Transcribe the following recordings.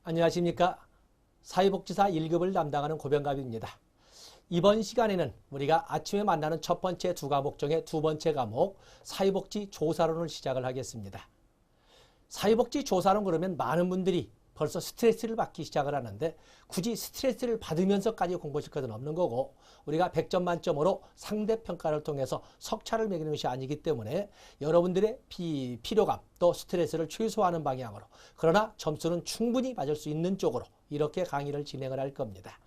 안녕하십니까. 사회복지사 1급을 담당하는 고병갑입니다. 이번 시간에는 우리가 아침에 만나는 첫 번째 두 과목 중에 두 번째 과목 사회복지 조사론을 시작을 하겠습니다. 사회복지 조사론 그러면 많은 분들이 벌써 스트레스를 받기 시작을 하는데 굳이 스트레스를 받으면서까지 공부하실 것은 없는 거고 우리가 100점 만점으로 상대평가를 통해서 석차를 매기는 것이 아니기 때문에 여러분들의 피로감 또 스트레스를 최소화하는 방향으로 그러나 점수는 충분히 맞을 수 있는 쪽으로 이렇게 강의를 진행을 할 겁니다.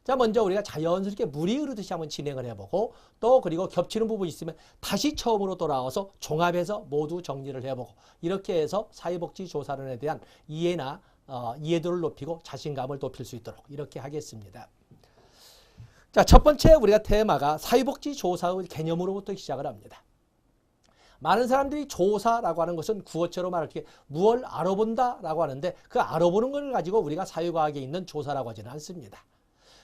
자, 먼저 우리가 자연스럽게 물이 흐르듯이 한번 진행을 해보고 또 그리고 겹치는 부분이 있으면 다시 처음으로 돌아와서 종합해서 모두 정리를 해보고 이렇게 해서 사회복지 조사론에 대한 이해나 이해도를 높이고 자신감을 높일 수 있도록 이렇게 하겠습니다. 자, 첫 번째 우리가 테마가 사회복지 조사의 개념으로부터 시작을 합니다. 많은 사람들이 조사라고 하는 것은 구어체로 말할 때 무엇을 알아본다라고 하는데 그 알아보는 걸 가지고 우리가 사회과학에 있는 조사라고 하지는 않습니다.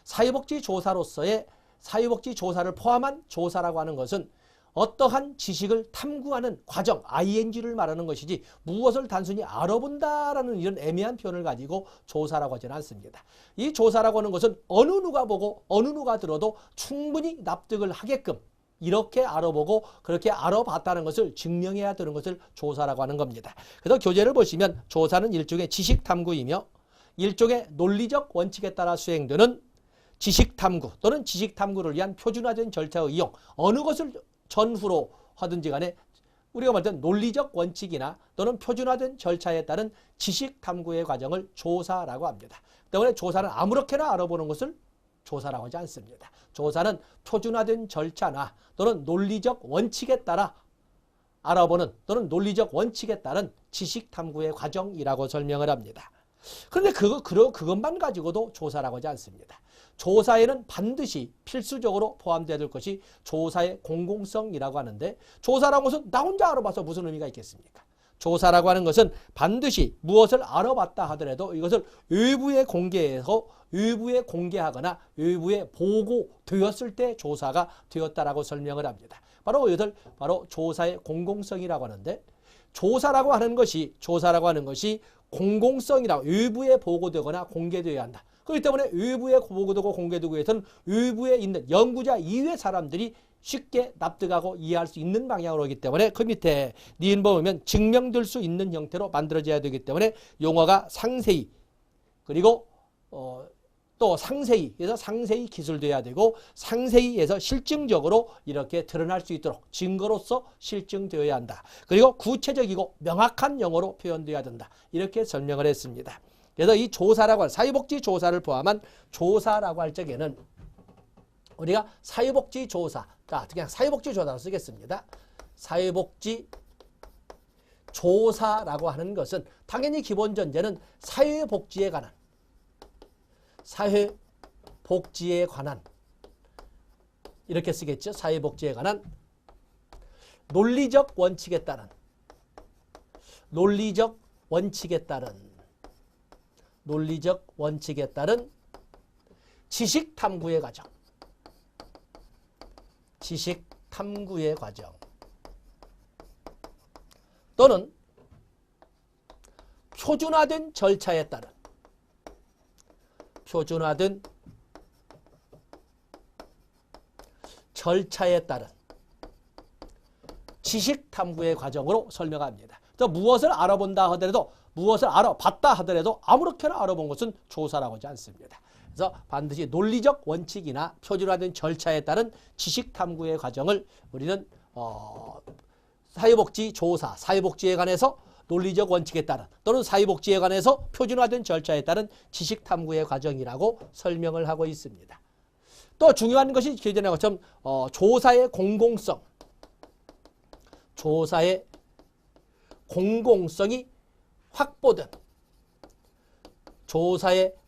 사회복지 조사로서의 사회복지 조사를 포함한 조사라고 하는 것은 어떠한 지식을 탐구하는 과정, ing를 말하는 것이지 무엇을 단순히 알아본다라는 이런 애매한 표현을 가지고 조사라고 하지는 않습니다. 이 조사라고 하는 것은 어느 누가 보고 어느 누가 들어도 충분히 납득을 하게끔 이렇게 알아보고 그렇게 알아봤다는 것을 증명해야 되는 것을 조사라고 하는 겁니다. 그래서 교재를 보시면 조사는 일종의 지식 탐구이며 일종의 논리적 원칙에 따라 수행되는 지식 탐구 또는 지식 탐구를 위한 표준화된 절차의 이용 어느 것을 전후로 하든지 간에 우리가 말할 때 논리적 원칙이나 또는 표준화된 절차에 따른 지식 탐구의 과정을 조사라고 합니다. 때문에 조사는 아무렇게나 알아보는 것을 조사라고 하지 않습니다. 조사는 표준화된 절차나 또는 논리적 원칙에 따라 알아보는 또는 논리적 원칙에 따른 지식 탐구의 과정이라고 설명을 합니다. 그런데 그것만 가지고도 조사라고 하지 않습니다. 조사에는 반드시 필수적으로 포함되어야 될 것이 조사의 공공성이라고 하는데 조사라는 것은 나 혼자 알아봐서 무슨 의미가 있겠습니까? 조사라고 하는 것은 반드시 무엇을 알아봤다 하더라도 이것을 외부에 공개해서 외부에 공개하거나 외부에 보고되었을 때 조사가 되었다라고 설명을 합니다. 바로 이것을 바로 조사의 공공성이라고 하는데 조사라고 하는 것이 공공성이라고 외부에 보고되거나 공개되어야 한다. 그렇기 때문에 외부에 보고되고 공개되고 위해서는 외부에 있는 연구자 이외의 사람들이 쉽게 납득하고 이해할 수 있는 방향으로 오기 때문에 그 밑에 니은번 보면 증명될 수 있는 형태로 만들어져야 되기 때문에 용어가 상세히 그리고 또 상세히에서 상세히 기술돼야 되고 상세히에서 실증적으로 이렇게 드러날 수 있도록 증거로서 실증되어야 한다. 그리고 구체적이고 명확한 용어로 표현돼야 된다. 이렇게 설명을 했습니다. 그래서 이 조사라고 할 사회복지 조사를 포함한 조사라고 할 적에는 우리가 사회복지 조사, 그냥 사회복지 조사로 쓰겠습니다. 사회복지 조사라고 하는 것은 당연히 기본 전제는 사회복지에 관한 이렇게 쓰겠죠. 사회복지에 관한 논리적 원칙에 따른 지식 탐구의 과정 또는 표준화된 절차에 따른 지식 탐구의 과정으로 설명합니다. 무엇을 알아본다 하더라도 무엇을 알아봤다 하더라도 아무렇게나 알아본 것은 조사라고 하지 않습니다. 그래서 반드시 논리적 원칙이나 표준화된 절차에 따른 지식 탐구의 과정을 우리는 사회복지 조사, 사회복지에 관해서 논리적 원칙에 따른 또는 사회복지에 관해서 표준화된 절차에 따른 지식 탐구의 과정이라고 설명을 하고 있습니다. 또 중요한 것이 기존에 것처럼 조사의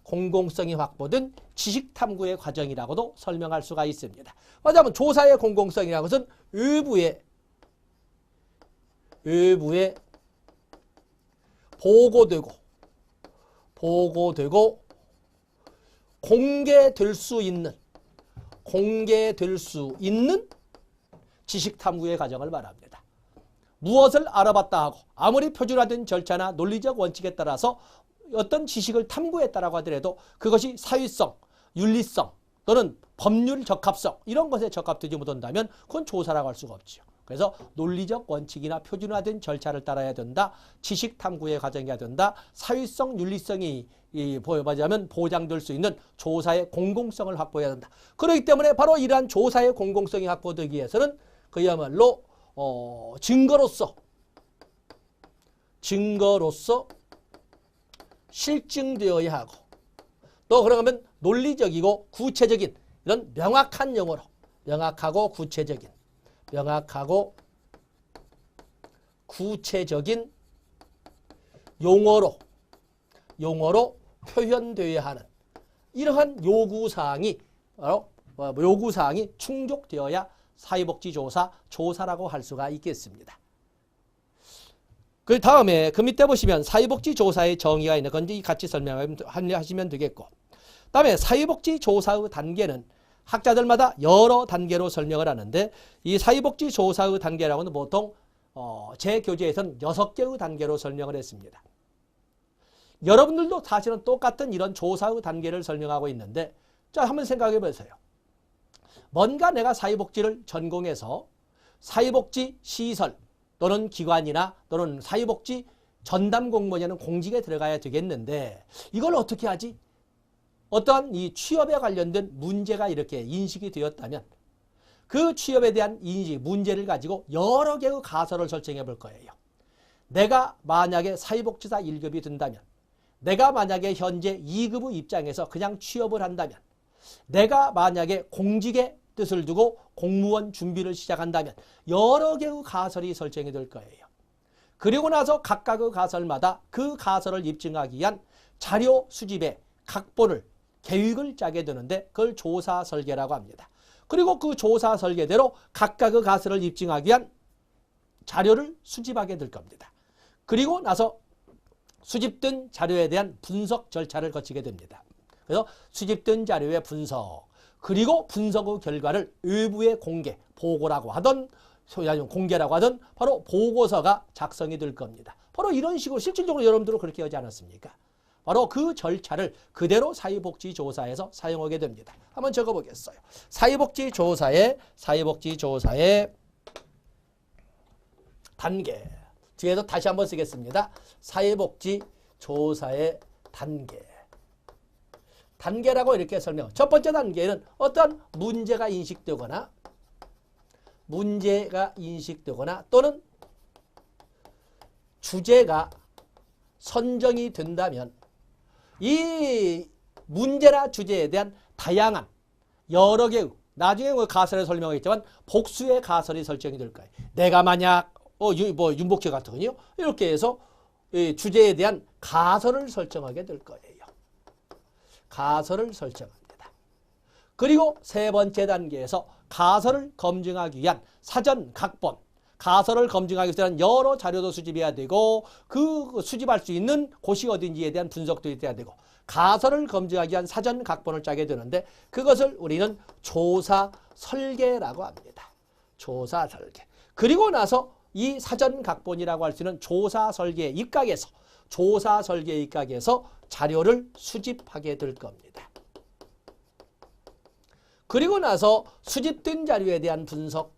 공공성이 확보된 지식 탐구의 과정이라고도 설명할 수가 있습니다. 말하자면 조사의 공공성이라는 것은 외부에 보고되고 공개될 수 있는 지식 탐구의 과정을 말합니다. 무엇을 알아봤다 하고 아무리 표준화된 절차나 논리적 원칙에 따라서 어떤 지식을 탐구했다라고 하더라도 그것이 사회성, 윤리성 또는 법률 적합성 이런 것에 적합되지 못한다면 그건 조사라고 할 수가 없죠. 그래서 논리적 원칙이나 표준화된 절차를 따라야 된다. 지식 탐구의 과정이어야 된다. 사회성, 윤리성이 말하자면 보장될 수 있는 조사의 공공성을 확보해야 된다. 그렇기 때문에 바로 이러한 조사의 공공성이 확보되기 위해서는 그야말로 증거로서 실증되어야 하고 또 그러면 논리적이고 구체적인 이런 명확한 용어로 명확하고 구체적인 용어로 표현되어야 하는 이러한 요구사항이 충족되어야 사회복지조사라고 할 수가 있겠습니다. 그 다음에 그 밑에 보시면 사회복지조사의 정의가 있는 건지 같이 설명하시면 되겠고 다음에 사회복지조사의 단계는 학자들마다 여러 단계로 설명을 하는데 이 사회복지조사의 단계라고는 보통 제 교재에서는 6개의 단계로 설명을 했습니다. 여러분들도 사실은 똑같은 이런 조사의 단계를 설명하고 있는데 자 한번 생각해 보세요. 뭔가 내가 사회복지를 전공해서 사회복지 시설 또는 기관이나 또는 사회복지 전담 공무원이라는 공직에 들어가야 되겠는데 이걸 어떻게 하지? 어떠한 이 취업에 관련된 문제가 이렇게 인식이 되었다면 그 취업에 대한 인식, 문제를 가지고 여러 개의 가설을 설정해 볼 거예요. 내가 만약에 사회복지사 1급이 된다면 내가 만약에 현재 2급의 입장에서 그냥 취업을 한다면 내가 만약에 공직의 뜻을 두고 공무원 준비를 시작한다면 여러 개의 가설이 설정이 될 거예요. 그리고 나서 각각의 가설마다 그 가설을 입증하기 위한 자료 수집의 각본을 계획을 짜게 되는데 그걸 조사 설계라고 합니다. 그리고 그 조사 설계대로 각각의 가설을 입증하기 위한 자료를 수집하게 될 겁니다. 그리고 나서 수집된 자료에 대한 분석 절차를 거치게 됩니다. 그래서 수집된 자료의 분석 그리고 분석의 결과를 외부에 공개, 보고라고 하던 공개라고 하던 바로 보고서가 작성이 될 겁니다. 바로 이런 식으로 실질적으로 여러분들은 그렇게 하지 않았습니까? 바로 그 절차를 그대로 사회복지조사에서 사용하게 됩니다. 한번 적어보겠어요. 사회복지조사의 단계. 뒤에서 다시 한번 쓰겠습니다. 사회복지조사의 단계. 단계라고 이렇게 설명. 첫 번째 단계는 어떤 문제가 인식되거나 또는 주제가 선정이 된다면 이 문제나 주제에 대한 다양한 여러 개의 나중에 가설에 설명하겠지만 복수의 가설이 설정이 될 거예요. 내가 만약 윤복철 같은요 이렇게 해서 주제에 대한 가설을 설정하게 될 거예요. 가설을 설정합니다. 그리고 세 번째 단계에서 가설을 검증하기 위한 사전 각본, 가설을 검증하기 위한 여러 자료도 수집해야 되고 그 수집할 수 있는 곳이 어딘지에 대한 분석도 해야 되고 가설을 검증하기 위한 사전 각본을 짜게 되는데 그것을 우리는 조사 설계라고 합니다. 조사 설계. 그리고 나서 이 사전 각본이라고 할 수 있는 조사 설계 입각에서 자료를 수집하게 될 겁니다. 그리고 나서 수집된 자료에 대한 분석,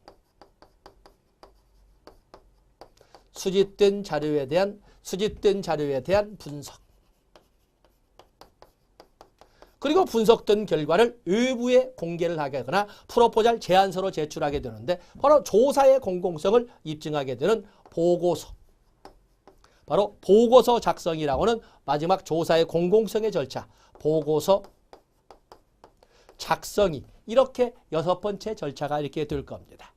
그리고 분석된 결과를 외부에 공개를 하게 하거나 프로포잘 제안서로 제출하게 되는데 바로 조사의 공공성을 입증하게 되는 보고서. 바로 보고서 작성이라고는 마지막 조사의 공공성의 절차, 보고서 작성이 이렇게 6번째 절차가 이렇게 될 겁니다.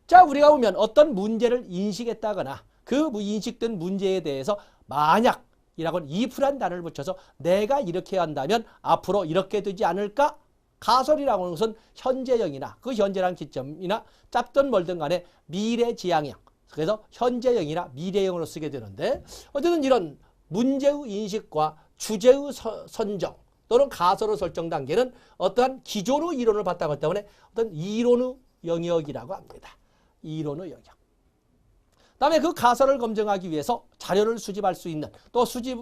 자, 우리가 보면 어떤 문제를 인식했다거나 그 인식된 문제에 대해서 만약이라고는 if란 단어를 붙여서 내가 이렇게 한다면 앞으로 이렇게 되지 않을까? 가설이라고 하는 것은 현재형이나 그 현재라는 기점이나 짧든 멀든 간에 미래지향형. 그래서 현재형이나 미래형으로 쓰게 되는데 어쨌든 이런 문제의 인식과 주제의 선정 또는 가설의 설정 단계는 어떠한 기존의 이론을 바탕하기 때문에 어떤 이론의 영역이라고 합니다. 이론의 영역. 그다음에 그 가설을 검증하기 위해서 자료를 수집할 수 있는 또 수집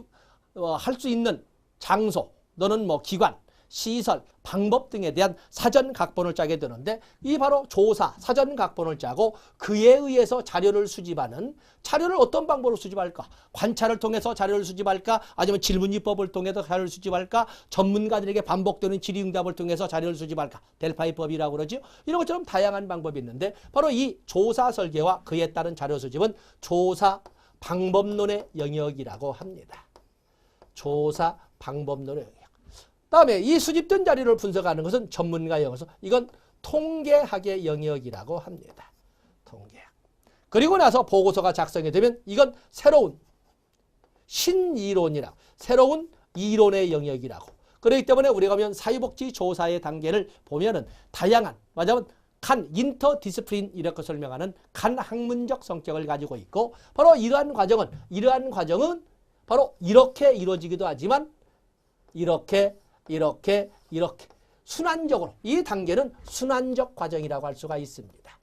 할 수 있는 장소 또는 뭐 기관, 시설, 방법 등에 대한 사전 각본을 짜게 되는데 이 바로 조사, 사전 각본을 짜고 그에 의해서 자료를 수집하는 자료를 어떤 방법으로 수집할까? 관찰을 통해서 자료를 수집할까? 아니면 질문이법을 통해서 자료를 수집할까? 전문가들에게 반복되는 질의응답을 통해서 자료를 수집할까? 델파이법이라고 그러죠. 이런 것처럼 다양한 방법이 있는데 바로 이 조사 설계와 그에 따른 자료 수집은 조사 방법론의 영역이라고 합니다. 조사 방법론의 영역. 다음에 이 수집된 자료를 분석하는 것은 전문가 영역에서 이건 통계학의 영역이라고 합니다. 통계학. 그리고 나서 보고서가 작성이 되면 이건 새로운 신이론이라고, 새로운 이론의 영역이라고. 그렇기 때문에 우리가 보면 사회복지 조사의 단계를 보면은 다양한, 맞아면 간 인터디스플린 이렇게 설명하는 간 학문적 성격을 가지고 있고 바로 이러한 과정은 바로 이렇게 이루어지기도 하지만 이렇게 순환적으로 이 단계는 순환적 과정이라고 할 수가 있습니다.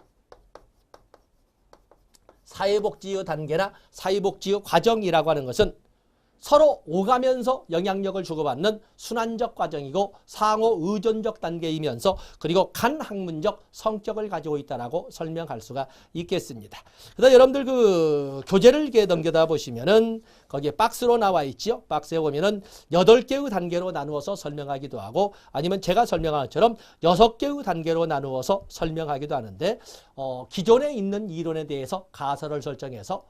사회복지의 단계나 사회복지의 과정이라고 하는 것은 서로 오가면서 영향력을 주고받는 순환적 과정이고 상호 의존적 단계이면서 그리고 간학문적 성격을 가지고 있다라고 설명할 수가 있겠습니다. 그다음 여러분들 그 교재를 이렇게 넘겨다 보시면은 거기에 박스로 나와 있죠. 박스에 보면은 8개의 단계로 나누어서 설명하기도 하고 아니면 제가 설명한 것처럼 6개의 단계로 나누어서 설명하기도 하는데 기존에 있는 이론에 대해서 가설을 설정해서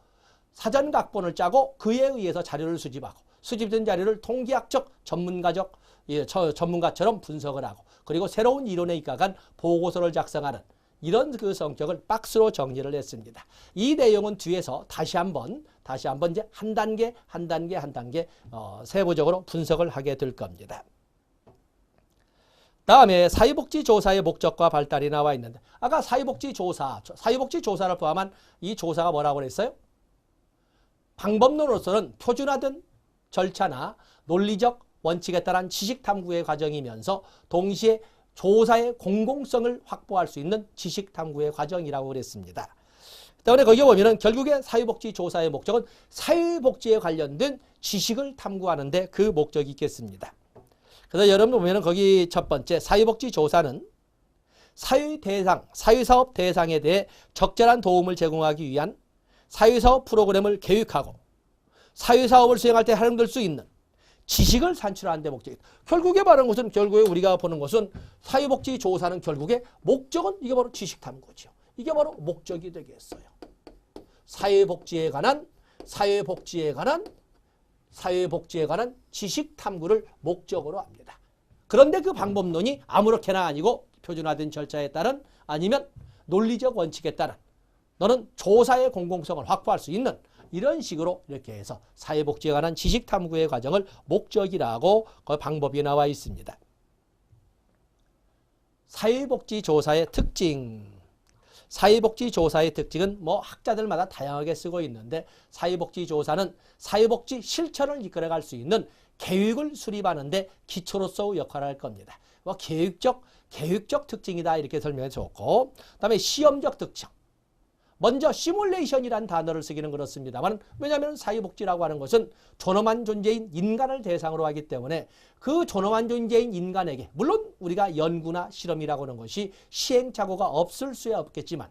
사전 각본을 짜고 그에 의해서 자료를 수집하고 수집된 자료를 통계학적 전문가처럼 분석을 하고 그리고 새로운 이론에 입각한 보고서를 작성하는 이런 그 성격을 박스로 정리를 했습니다. 이 내용은 뒤에서 다시 한번 이제 한 단계 세부적으로 분석을 하게 될 겁니다. 다음에 사회복지조사의 목적과 발달이 나와 있는데 아까 사회복지조사를 포함한 이 조사가 뭐라고 그랬어요? 방법론으로서는 표준화된 절차나 논리적 원칙에 따른 지식 탐구의 과정이면서 동시에 조사의 공공성을 확보할 수 있는 지식 탐구의 과정이라고 그랬습니다. 때문에 거기에 보면은 결국에 사회복지 조사의 목적은 사회복지에 관련된 지식을 탐구하는 데 그 목적이 있겠습니다. 그래서 여러분 보면은 거기 첫 번째 사회복지 조사는 사회사업 대상에 대해 적절한 도움을 제공하기 위한 사회사업 프로그램을 계획하고 사회사업을 수행할 때 활용될 수 있는 지식을 산출하는 데 목적이다. 결국에 말하는 것은 우리가 보는 것은 사회복지 조사는 결국에 목적은 이게 바로 지식 탐구죠. 이게 바로 목적이 되겠어요. 사회복지에 관한 지식 탐구를 목적으로 합니다. 그런데 그 방법론이 아무렇게나 아니고 표준화된 절차에 따른 아니면 논리적 원칙에 따른 너는 조사의 공공성을 확보할 수 있는 이런 식으로 이렇게 해서 사회복지에 관한 지식 탐구의 과정을 목적이라고 그 방법이 나와 있습니다. 사회복지 조사의 특징. 사회복지 조사의 특징은 뭐 학자들마다 다양하게 쓰고 있는데 사회복지 조사는 사회복지 실천을 이끌어갈 수 있는 계획을 수립하는 데 기초로서의 역할을 할 겁니다. 뭐 계획적 특징이다 이렇게 설명해 줬고 그다음에 시험적 특징. 먼저 시뮬레이션이라는 단어를 쓰기는 그렇습니다만 왜냐하면 사회복지라고 하는 것은 존엄한 존재인 인간을 대상으로 하기 때문에 그 존엄한 존재인 인간에게 물론 우리가 연구나 실험이라고 하는 것이 시행착오가 없을 수야 없겠지만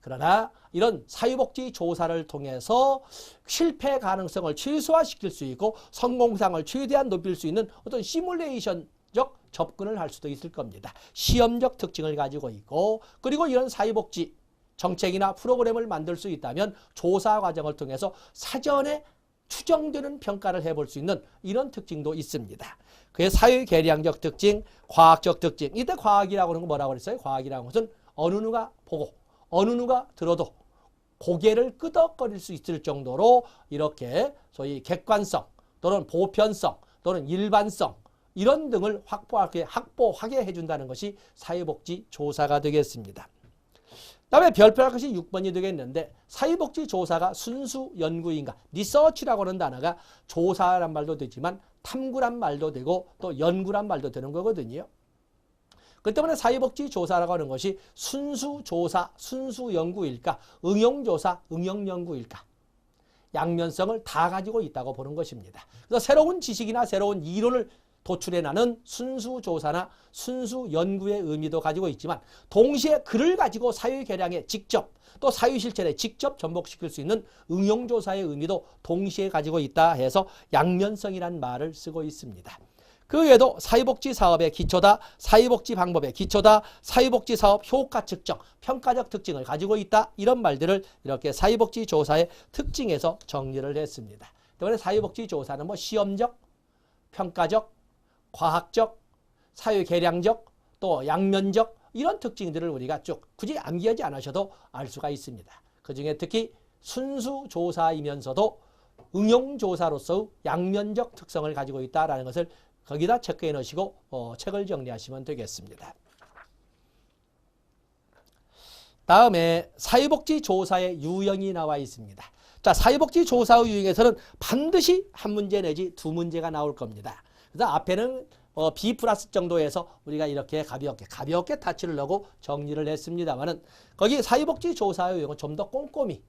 그러나 이런 사회복지 조사를 통해서 실패 가능성을 최소화시킬 수 있고 성공상을 최대한 높일 수 있는 어떤 시뮬레이션적 접근을 할 수도 있을 겁니다. 시험적 특징을 가지고 있고 그리고 이런 사회복지 정책이나 프로그램을 만들 수 있다면 조사 과정을 통해서 사전에 추정되는 평가를 해볼 수 있는 이런 특징도 있습니다. 그의 사회계량적 특징, 과학적 특징. 이때 과학이라고 하는 건 뭐라고 그랬어요? 과학이라는 것은 어느 누가 보고 어느 누가 들어도 고개를 끄덕거릴 수 있을 정도로 이렇게 소위 객관성 또는 보편성 또는 일반성 이런 등을 확보하게 해준다는 것이 사회복지 조사가 되겠습니다. 다음에 별표할 것이 6번이 되겠는데 사회복지 조사가 순수 연구인가 리서치라고 하는 단어가 조사란 말도 되지만 탐구란 말도 되고 또 연구란 말도 되는 거거든요. 그 때문에 사회복지 조사라고 하는 것이 순수 조사, 순수 연구일까 응용조사, 응용연구일까 양면성을 다 가지고 있다고 보는 것입니다. 그래서 새로운 지식이나 새로운 이론을 도출해내는 순수조사나 순수연구의 의미도 가지고 있지만 동시에 그를 가지고 사회개량에 직접 또 사회실천에 직접 전복시킬 수 있는 응용조사의 의미도 동시에 가지고 있다 해서 양면성이라는 말을 쓰고 있습니다. 그 외에도 사회복지사업의 기초다, 사회복지방법의 기초다, 사회복지사업 효과 측정, 평가적 특징을 가지고 있다 이런 말들을 이렇게 사회복지조사의 특징에서 정리를 했습니다. 때문에 사회복지조사는 뭐 시험적, 평가적, 과학적, 사회개량적, 또 양면적 이런 특징들을 우리가 쭉 굳이 암기하지 않으셔도 알 수가 있습니다. 그중에 특히 순수조사이면서도 응용조사로서의 양면적 특성을 가지고 있다는 것을 거기다 체크해 놓으시고 책을 정리하시면 되겠습니다. 다음에 사회복지조사의 유형이 나와 있습니다. 자, 사회복지조사의 유형에서는 반드시 한 문제 내지 두 문제가 나올 겁니다. 그래서 앞에는 B 플러스 정도에서 우리가 이렇게 가볍게 타치를 넣고 정리를 했습니다만은 거기 사회복지조사의 유형은 좀 더 꼼꼼히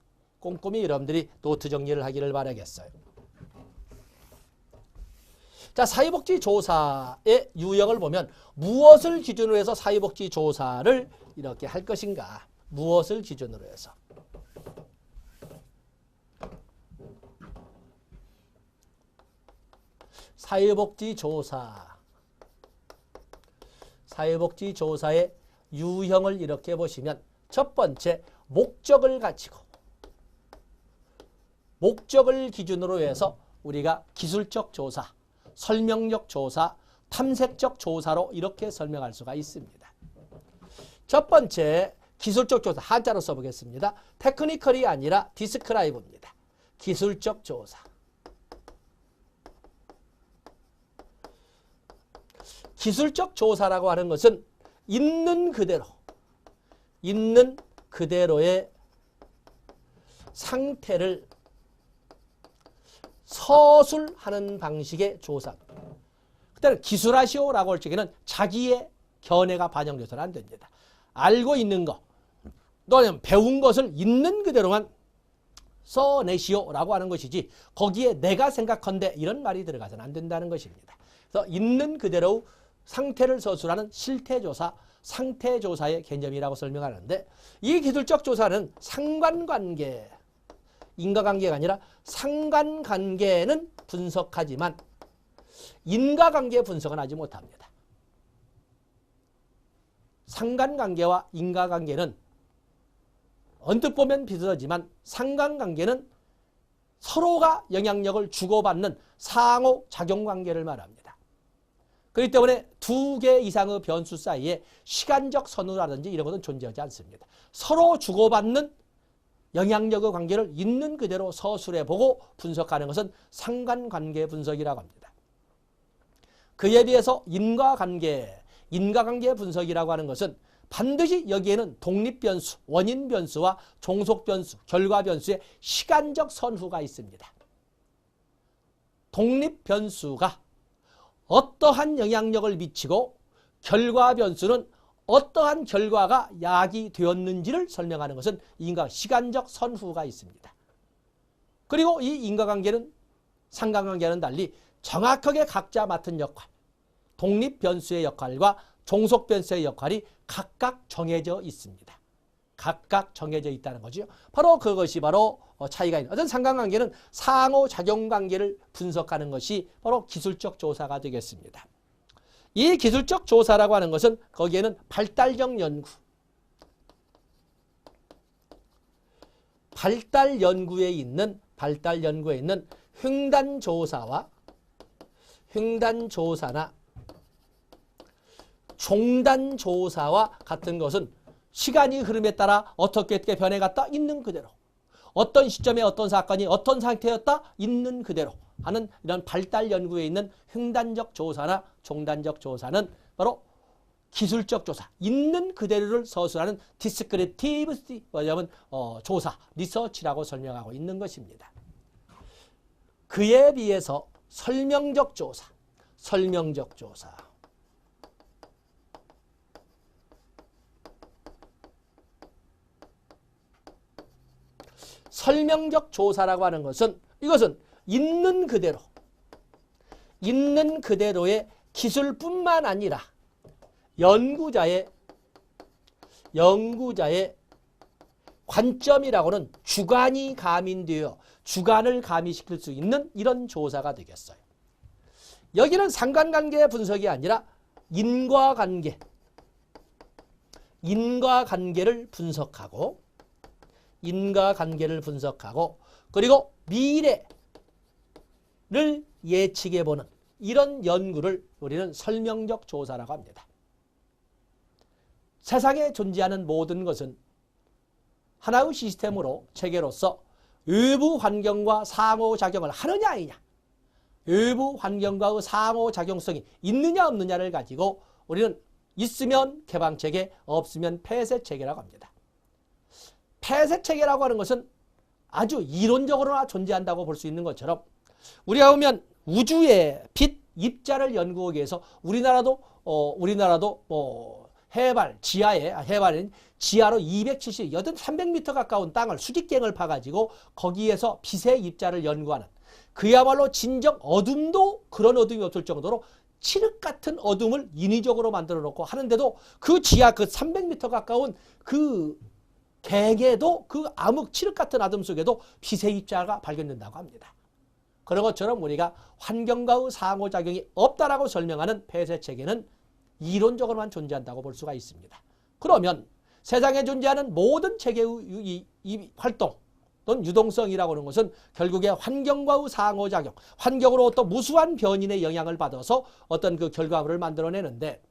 여러분들이 노트 정리를 하기를 바라겠어요. 자, 사회복지조사의 유형을 보면 무엇을 기준으로 해서 사회복지조사를 이렇게 할 것인가? 무엇을 기준으로 해서? 사회복지조사의 유형을 이렇게 보시면 첫 번째 목적을 가지고 목적을 기준으로 해서 우리가 기술적 조사, 설명적 조사, 탐색적 조사로 이렇게 설명할 수가 있습니다. 첫 번째 기술적 조사, 한자로 써보겠습니다. 테크니컬이 아니라 디스크라이브입니다. 기술적 조사. 기술적 조사라고 하는 것은 있는 그대로의 상태를 서술하는 방식의 조사. 그때는 기술하시오라고 할 적에는 자기의 견해가 반영돼서는 안 됩니다. 알고 있는 거, 또는 배운 것을 있는 그대로만 써내시오라고 하는 것이지 거기에 내가 생각한데 이런 말이 들어가서는 안 된다는 것입니다. 그래서 있는 그대로 상태를 서술하는 실태조사, 상태조사의 개념이라고 설명하는데 이 기술적 조사는 상관관계, 인과관계가 아니라 상관관계는 분석하지만 인과관계 분석은 하지 못합니다. 상관관계와 인과관계는 언뜻 보면 비슷하지만 상관관계는 서로가 영향력을 주고받는 상호작용관계를 말합니다. 그렇기 때문에 두 개 이상의 변수 사이에 시간적 선후라든지 이런 것은 존재하지 않습니다. 서로 주고받는 영향력의 관계를 있는 그대로 서술해보고 분석하는 것은 상관관계 분석이라고 합니다. 그에 비해서 인과관계 분석이라고 하는 것은 반드시 여기에는 독립변수, 원인변수와 종속변수, 결과변수의 시간적 선후가 있습니다. 독립변수가 어떠한 영향력을 미치고 결과변수는 어떠한 결과가 야기되었는지를 설명하는 것은 인과 시간적 선후가 있습니다. 그리고 이 인과관계는 상관관계와는 달리 정확하게 각자 맡은 역할, 독립변수의 역할과 종속변수의 역할이 각각 정해져 있습니다. 각각 정해져 있다는 거죠. 바로 그것이 바로 차이가 있는. 어떤 상관관계는 상호작용관계를 분석하는 것이 바로 기술적 조사가 되겠습니다. 이 기술적 조사라고 하는 것은 거기에는 발달적 연구, 발달 연구에 있는 횡단조사나 종단조사와 같은 것은 시간이 흐름에 따라 어떻게 변해갔다 있는 그대로, 어떤 시점에 어떤 사건이 어떤 상태였다 있는 그대로 하는 이런 발달 연구에 있는 횡단적 조사나 종단적 조사는 바로 기술적 조사, 있는 그대로를 서술하는 디스크립티브 조사, 리서치라고 설명하고 있는 것입니다. 그에 비해서 설명적 조사, 설명적 조사라고 하는 것은 이것은 있는 그대로의 기술뿐만 아니라 연구자의 관점이라고는 주관이 가민되어 주관을 가미시킬 수 있는 이런 조사가 되겠어요. 여기는 상관관계의 분석이 아니라 인과관계를 분석하고 그리고 미래를 예측해보는 이런 연구를 우리는 설명적 조사라고 합니다. 세상에 존재하는 모든 것은 하나의 시스템으로 체계로서 외부 환경과 상호작용을 하느냐 아니냐, 외부 환경과의 상호작용성이 있느냐 없느냐를 가지고 우리는 있으면 개방체계, 없으면 폐쇄체계라고 합니다. 폐쇄체계라고 하는 것은 아주 이론적으로나 존재한다고 볼 수 있는 것처럼 우리가 보면 우주의 빛 입자를 연구하기 위해서 우리나라도 해발인 지하로 270, 300m 가까운 땅을 수직갱을 파가지고 거기에서 빛의 입자를 연구하는 그야말로 진정 어둠도 그런 어둠이 없을 정도로 칠흑 같은 어둠을 인위적으로 만들어 놓고 하는데도 그 지하 그 300m 가까운 그 갱에도 그 암흑 칠흑 같은 어둠 속에도 빛의 입자가 발견된다고 합니다. 그런 것처럼 우리가 환경과의 상호작용이 없다라고 설명하는 폐쇄체계는 이론적으로만 존재한다고 볼 수가 있습니다. 그러면 세상에 존재하는 모든 체계의 이 활동 또는 유동성이라고 하는 것은 결국에 환경과의 상호작용, 환경으로 어떤 무수한 변인의 영향을 받아서 어떤 그 결과물을 만들어내는데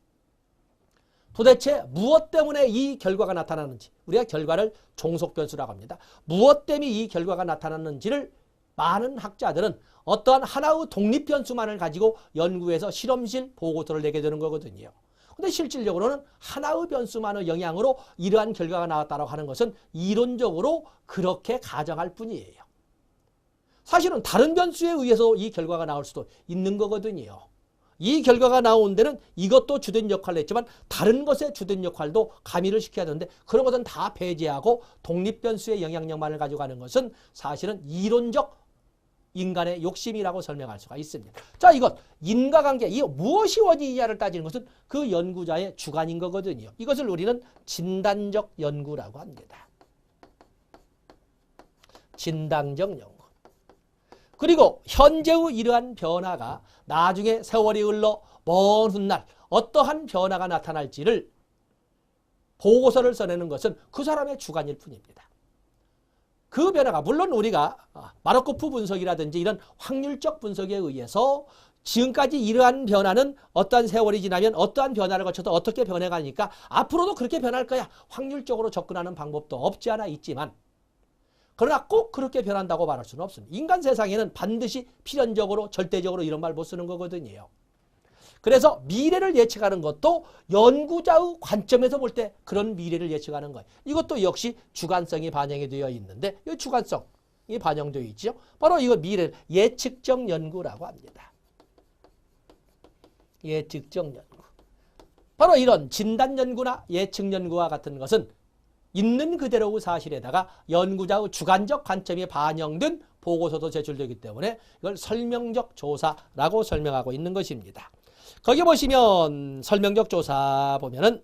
도대체 무엇 때문에 이 결과가 나타나는지, 우리가 결과를 종속변수라고 합니다. 무엇 때문에 이 결과가 나타나는지를 많은 학자들은 어떠한 하나의 독립변수만을 가지고 연구해서 실험실 보고서를 내게 되는 거거든요. 근데 실질적으로는 하나의 변수만의 영향으로 이러한 결과가 나왔다고 하는 것은 이론적으로 그렇게 가정할 뿐이에요. 사실은 다른 변수에 의해서 이 결과가 나올 수도 있는 거거든요. 이 결과가 나온 데는 이것도 주된 역할을 했지만 다른 것의 주된 역할도 가미를 시켜야 되는데 그런 것은 다 배제하고 독립변수의 영향력만을 가지고 가는 것은 사실은 이론적 인간의 욕심이라고 설명할 수가 있습니다. 자, 이것 인과관계, 이 무엇이 원인이냐를 따지는 것은 그 연구자의 주관인 거거든요. 이것을 우리는 진단적 연구라고 합니다. 진단적 연구. 그리고 현재의 이러한 변화가 나중에 세월이 흘러 먼 훗날 어떠한 변화가 나타날지를 보고서를 써내는 것은 그 사람의 주관일 뿐입니다. 그 변화가 물론 우리가 마르코프 분석이라든지 이런 확률적 분석에 의해서 지금까지 이러한 변화는 어떠한 세월이 지나면 어떠한 변화를 거쳐서 어떻게 변해가니까 앞으로도 그렇게 변할 거야. 확률적으로 접근하는 방법도 없지 않아 있지만 그러나 꼭 그렇게 변한다고 말할 수는 없습니다. 인간 세상에는 반드시 필연적으로 절대적으로 이런 말 못 쓰는 거거든요. 그래서 미래를 예측하는 것도 연구자의 관점에서 볼 때 그런 미래를 예측하는 거예요. 이것도 역시 주관성이 반영이 되어 있는데 이 주관성이 반영되어 있죠. 바로 이거 미래 예측적 연구라고 합니다. 예측적 연구. 바로 이런 진단 연구나 예측 연구와 같은 것은 있는 그대로의 사실에다가 연구자의 주관적 관점이 반영된 보고서도 제출되기 때문에 이걸 설명적 조사라고 설명하고 있는 것입니다. 거기 보시면 설명적 조사 보면은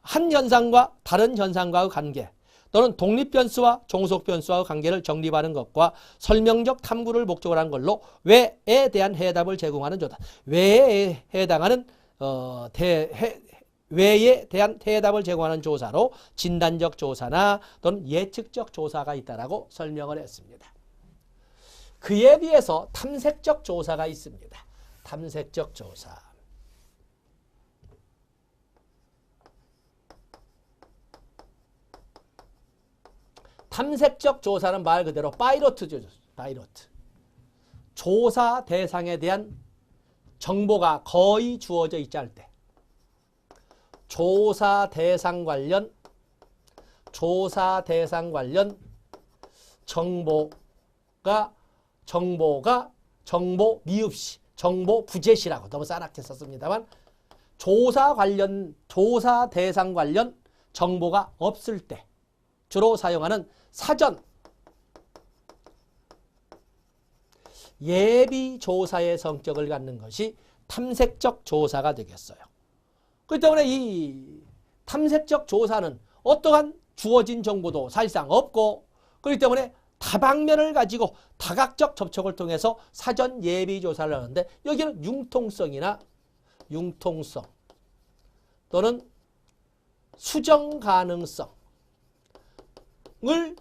한 현상과 다른 현상과의 관계 또는 독립변수와 종속변수와의 관계를 정립하는 것과 설명적 탐구를 목적으로 한 걸로 왜에 대한 해답을 제공하는 조사. 왜에 해당하는 왜에 대한 해답을 제공하는 조사로 진단적 조사나 또는 예측적 조사가 있다라고 설명을 했습니다. 그에 비해서 탐색적 조사가 있습니다. 탐색적 조사. 탐색적 조사는 말 그대로 파이로트죠. 파이로트. 조사 대상에 대한 정보가 거의 주어져 있지 않을 때 조사 대상 관련 정보 미흡시, 정보 부재시라고 너무 싸납게 썼습니다만 조사 대상 관련 정보가 없을 때 주로 사용하는 사전 예비조사의 성격을 갖는 것이 탐색적 조사가 되겠어요. 그렇기 때문에 이 탐색적 조사는 어떠한 주어진 정보도 사실상 없고, 그렇기 때문에 다방면을 가지고 다각적 접촉을 통해서 사전 예비조사를 하는데, 여기는 융통성이나 융통성 또는 수정 가능성을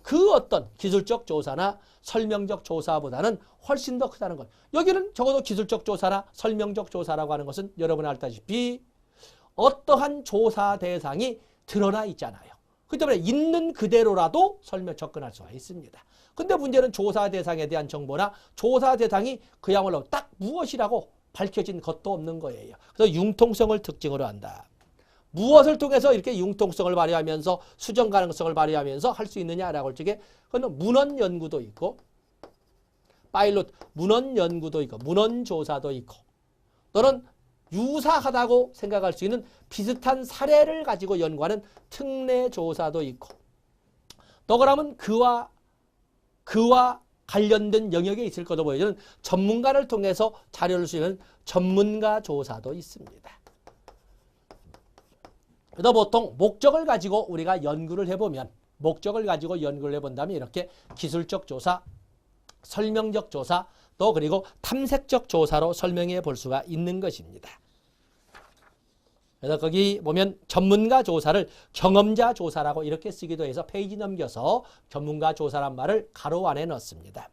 그 어떤 기술적 조사나 설명적 조사보다는 훨씬 더 크다는 것. 여기는 적어도 기술적 조사나 설명적 조사라고 하는 것은 여러분 알다시피 어떠한 조사 대상이 드러나 있잖아요. 그렇기 때문에 있는 그대로라도 접근할 수가 있습니다. 근데 문제는 조사 대상에 대한 정보나 조사 대상이 그야말로 딱 무엇이라고 밝혀진 것도 없는 거예요. 그래서 융통성을 특징으로 한다. 무엇을 통해서 이렇게 융통성을 발휘하면서 수정 가능성을 발휘하면서 할 수 있느냐라고 할 적에, 그건 문헌 연구도 있고, 파일럿 문헌 연구도 있고, 문헌 조사도 있고, 또는 유사하다고 생각할 수 있는 비슷한 사례를 가지고 연구하는 특례 조사도 있고, 또 그러면 그와 관련된 영역에 있을 것으로 보여지는 전문가를 통해서 자료를 수집하는 전문가 조사도 있습니다. 그래서 보통 목적을 가지고 우리가 연구를 해보면, 목적을 가지고 연구를 해본다면 이렇게 기술적 조사, 설명적 조사, 또 그리고 탐색적 조사로 설명해 볼 수가 있는 것입니다. 그래서 거기 보면 전문가 조사를 경험자 조사라고 이렇게 쓰기도 해서 페이지 넘겨서 전문가 조사란 말을 가로 안에 넣습니다.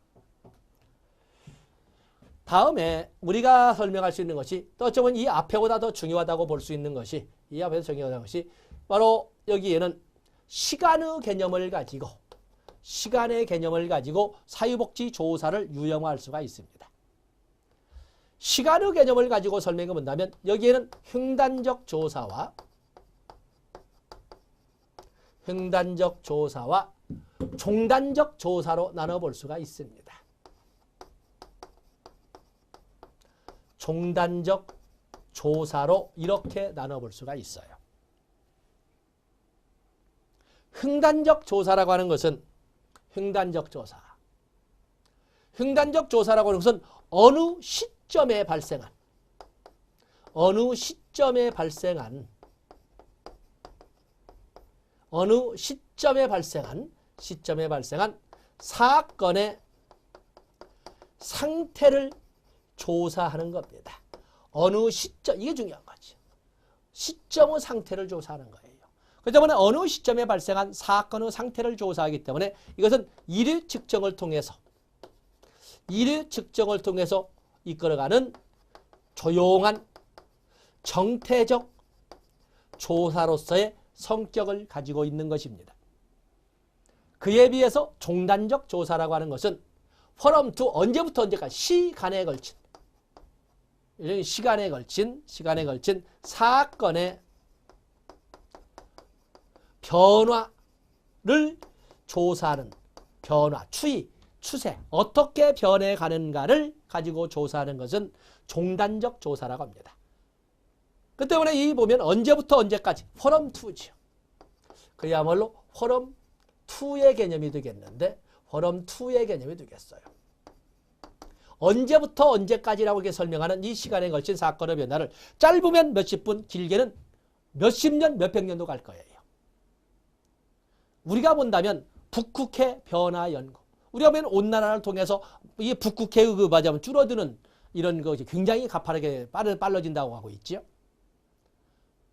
다음에 우리가 설명할 수 있는 것이, 또 어쩌면 이 앞에보다 더 중요하다고 볼 수 있는 것이, 이 앞에서 중요한 것이 바로 여기에는 시간의 개념을 가지고, 시간의 개념을 가지고 사회복지 조사를 유형화할 수가 있습니다. 시간의 개념을 가지고 설명해 본다면 여기에는 횡단적 조사와 종단적 조사로 나눠볼 수가 있습니다. 종단적 조사로 이렇게 나눠볼 수가 있어요. 횡단적 조사라고 하는 것은 횡단적 조사라고 하는 것은 어느 시점에 발생한 사건의 상태를 조사하는 겁니다. 어느 시점, 이게 중요한 거죠. 시점의 상태를 조사하는 거예요. 그렇기 때문에 어느 시점에 발생한 사건의 상태를 조사하기 때문에 이것은 일의 측정을 통해서 이끌어가는 조용한 정태적 조사로서의 성격을 가지고 있는 것입니다. 그에 비해서 종단적 조사라고 하는 것은 from to 언제부터 언제까지 시간에 걸친 사건의 변화를 조사하는, 변화, 추세, 어떻게 변해가는가를 가지고 조사하는 것은 종단적 조사라고 합니다. 그 때문에 이 보면 언제부터 언제까지 from to죠. 그야말로 from to의 개념이 되겠는데, from to의 개념이 되겠어요. 언제부터 언제까지라고 이렇게 설명하는 이 시간에 걸친 사건의 변화를 짧으면 몇십 분, 길게는 몇십 년, 몇백 년도 갈 거예요. 우리가 본다면 북극해 변화 연구, 우리가 보면 온난화를 통해서 이 북극해의 맞으면 줄어드는 이런 것이 굉장히 가파르게 빨라진다고 하고 있죠.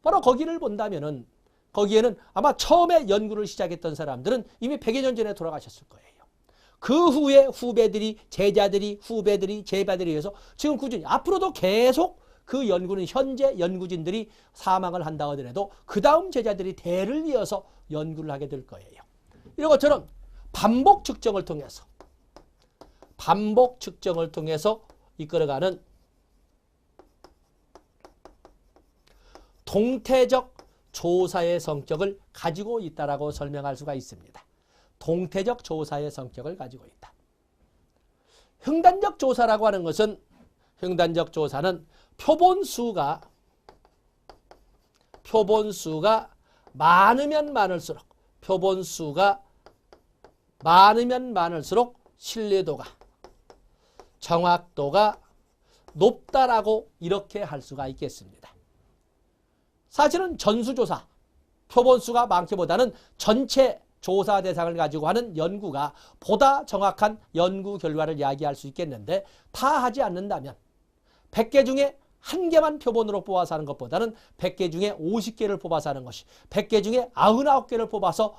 바로 거기를 본다면은 거기에는 아마 처음에 연구를 시작했던 사람들은 이미 100여 년 전에 돌아가셨을 거예요. 그 후에 후배들이, 제자들이, 후배들이, 제자들이 해서 지금 꾸준히 앞으로도 계속 그 연구는 현재 연구진들이 사망을 한다 하더라도 그 다음 제자들이 대를 이어서 연구를 하게 될 거예요. 이런 것처럼 반복 측정을 통해서 이끌어가는 동태적 조사의 성격을 가지고 있다라고 설명할 수가 있습니다. 동태적 조사의 성격을 가지고 있다. 횡단적 조사라고 하는 것은, 횡단적 조사는 표본수가 많으면 많을수록 신뢰도가 정확도가 높다라고 이렇게 할 수가 있겠습니다. 사실은 전수조사, 표본수가 많기보다는 전체 조사 대상을 가지고 하는 연구가 보다 정확한 연구 결과를 이야기할 수 있겠는데, 다 하지 않는다면 100개 중에 1개만 표본으로 뽑아서 하는 것보다는 100개 중에 50개를 뽑아서 하는 것이, 100개 중에 99개를 뽑아서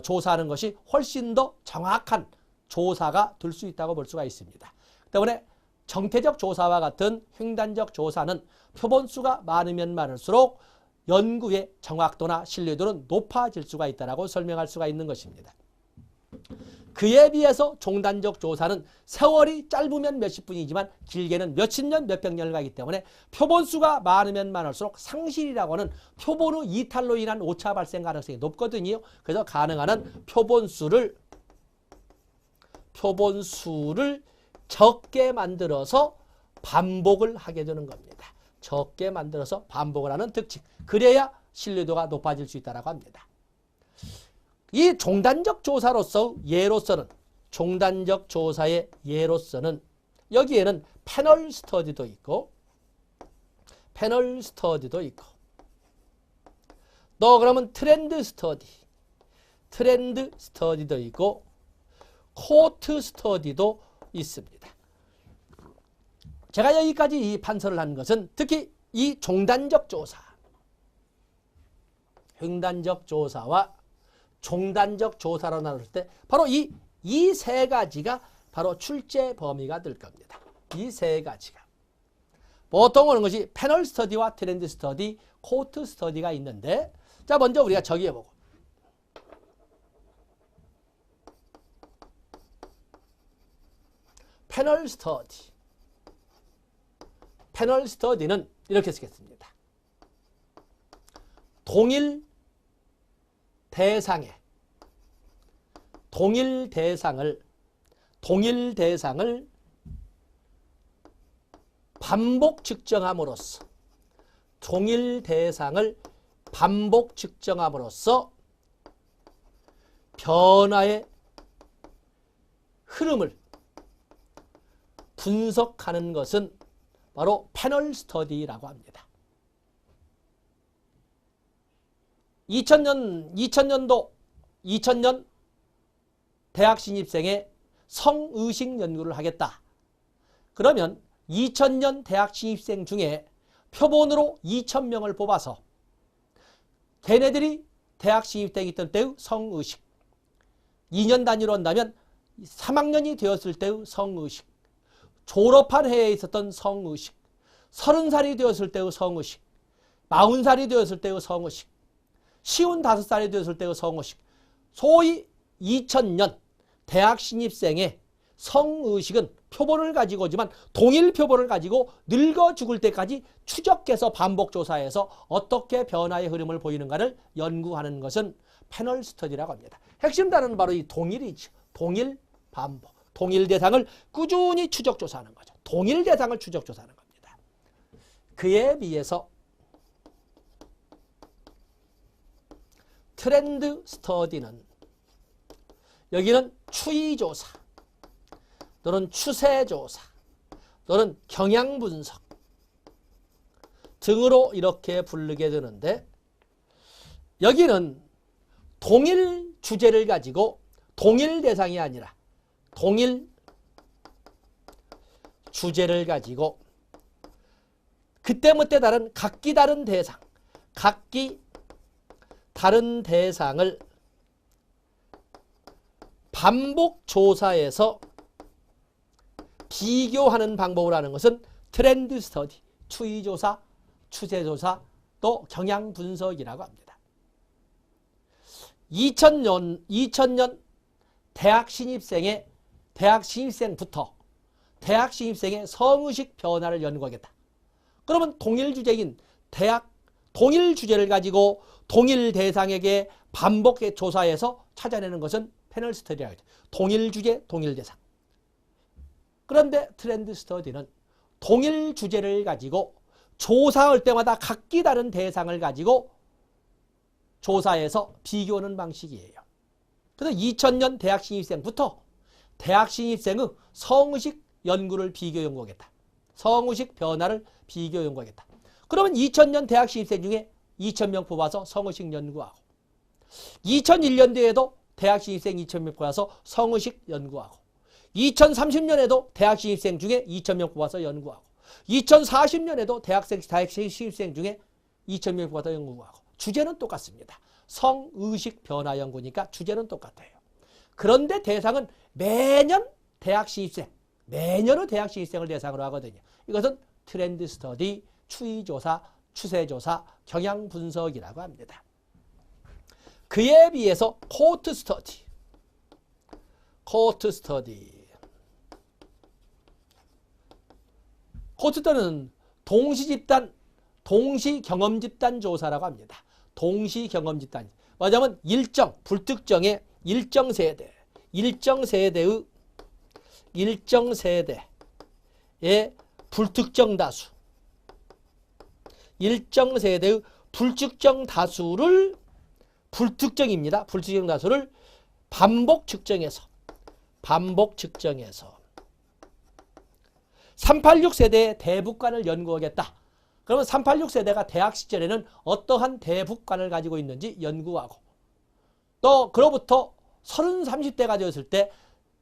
조사하는 것이 훨씬 더 정확한 조사가 될 수 있다고 볼 수가 있습니다. 때문에 정태적 조사와 같은 횡단적 조사는 표본수가 많으면 많을수록 연구의 정확도나 신뢰도는 높아질 수가 있다고 설명할 수가 있는 것입니다. 그에 비해서 종단적 조사는 세월이 짧으면 몇십 분이지만 길게는 몇십 년, 몇백 년을 가기 때문에 표본수가 많으면 많을수록 상실이라고 하는 표본 후 이탈로 인한 오차 발생 가능성이 높거든요. 그래서 가능한 한 표본수를 적게 만들어서 반복을 하게 되는 겁니다. 적게 만들어서 반복을 하는 특징. 그래야 신뢰도가 높아질 수 있다고 합니다. 이 종단적 조사로서 예로서는, 종단적 조사의 예로서는 여기에는 패널 스터디도 있고 또 그러면 트렌드 스터디도 있고 코트 스터디도 있습니다. 제가 여기까지 이 판서를 한 것은 특히 이 종단적 조사, 횡단적 조사와 종단적 조사로 나눌 때 바로 이 세 가지가 바로 출제 범위가 될 겁니다. 이 세 가지가. 보통 오는 것이 패널 스터디와 트렌드 스터디, 코트 스터디가 있는데, 자, 먼저 우리가 정의해보고. 패널 스터디는 이렇게 쓰겠습니다. 동일 대상을 반복 측정함으로써 변화의 흐름을 분석하는 것은 바로 패널 스터디라고 합니다. 2000년 대학 신입생의 성의식 연구를 하겠다. 그러면 2000년 대학 신입생 중에 표본으로 2000명을 뽑아서 걔네들이 대학 신입생 있던 때의 성의식, 2년 단위로 한다면 3학년이 되었을 때의 성의식, 졸업한 해에 있었던 성의식, 30살이 되었을 때의 성의식, 40살이 되었을 때의 성의식, 55살이 되었을 때의 성의식, 소위 2000년 대학 신입생의 성의식은 표본을 가지고 오지만 동일 표본을 가지고 늙어 죽을 때까지 추적해서 반복조사해서 어떻게 변화의 흐름을 보이는가를 연구하는 것은 패널 스터디라고 합니다. 핵심 단어는 바로 이 동일이죠. 동일, 반복. 동일 대상을 꾸준히 추적조사하는 거죠. 동일 대상을 추적조사하는 겁니다. 그에 비해서 트렌드 스터디는 여기는 추이조사 또는 추세조사 또는 경향분석 등으로 이렇게 부르게 되는데, 여기는 동일 주제를 가지고 동일 대상이 아니라 동일 주제를 가지고 그때그때 다른 각기 다른 대상을 반복 조사해서 비교하는 방법을 하는 것은 트렌드 스터디, 추이조사, 추세조사, 또 경향분석이라고 합니다. 2000년 대학 신입생부터 대학 신입생의 성의식 변화를 연구하겠다. 그러면 동일 주제인 동일 주제를 가지고 동일 대상에게 반복해 조사해서 찾아내는 것은 패널 스터디라고 하죠. 동일 주제, 동일 대상. 그런데 트렌드 스터디는 동일 주제를 가지고 조사할 때마다 각기 다른 대상을 가지고 조사해서 비교하는 방식이에요. 그래서 2000년 대학 신입생부터 대학 신입생의 성의식 연구를 비교 연구하겠다. 성의식 변화를 비교 연구하겠다. 그러면 2000년 대학 신입생 중에 2000명 뽑아서 성의식 연구하고 2001년도에도 대학 신입생 2000명 뽑아서 성의식 연구하고 2030년에도 대학 신입생 중에 2000명 뽑아서 연구하고 2040년에도 대학 신입생 중에 2000명 뽑아서 연구하고 주제는 똑같습니다. 성의식 변화 연구니까 주제는 똑같아요. 그런데 대상은 매년 대학 신입생, 매년의 대학 신입생을 대상으로 하거든요. 이것은 트렌드 스터디, 추이조사, 추세조사, 경향분석이라고 합니다. 그에 비해서 코트 스터디, 코트 스터디는 동시집단, 동시경험집단 조사라고 합니다. 동시경험집단. 뭐냐면 일정, 불특정의 일정 세대의 불특정 다수, 일정 세대의 불특정 다수를 불특정입니다. 불특정 다수를 반복 측정해서 386 세대의 대북관을 연구하겠다. 그러면 386 세대가 대학 시절에는 어떠한 대북관을 가지고 있는지 연구하고 또 그로부터 30, 30대가 되었을 때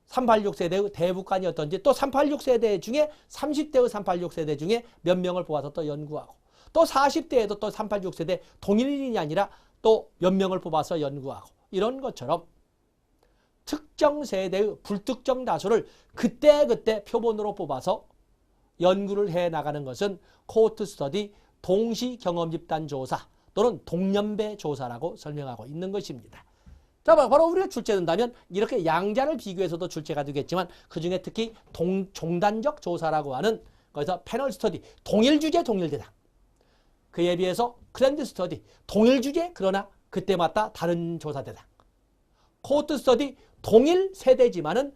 386 세대의 대북관이 어떤지 또 386 세대 중에 30대의 386 세대 중에 몇 명을 뽑아서 또 연구하고 또 40대에도 또 386 세대 동일인이 아니라 또 몇 명을 뽑아서 연구하고 이런 것처럼 특정 세대의 불특정 다수를 그때그때 표본으로 뽑아서 연구를 해나가는 것은 코호트 스터디 동시경험집단 조사 또는 동년배 조사라고 설명하고 있는 것입니다. 자, 바로 우리가 출제된다면 이렇게 양자를 비교해서도 출제가 되겠지만 그중에 특히 종단적 조사라고 하는 거기서 패널 스터디, 동일 주제 동일 대상. 그에 비해서 트렌드 스터디, 동일 주제 그러나 그때마다 다른 조사 대상. 코호트 스터디, 동일 세대지만은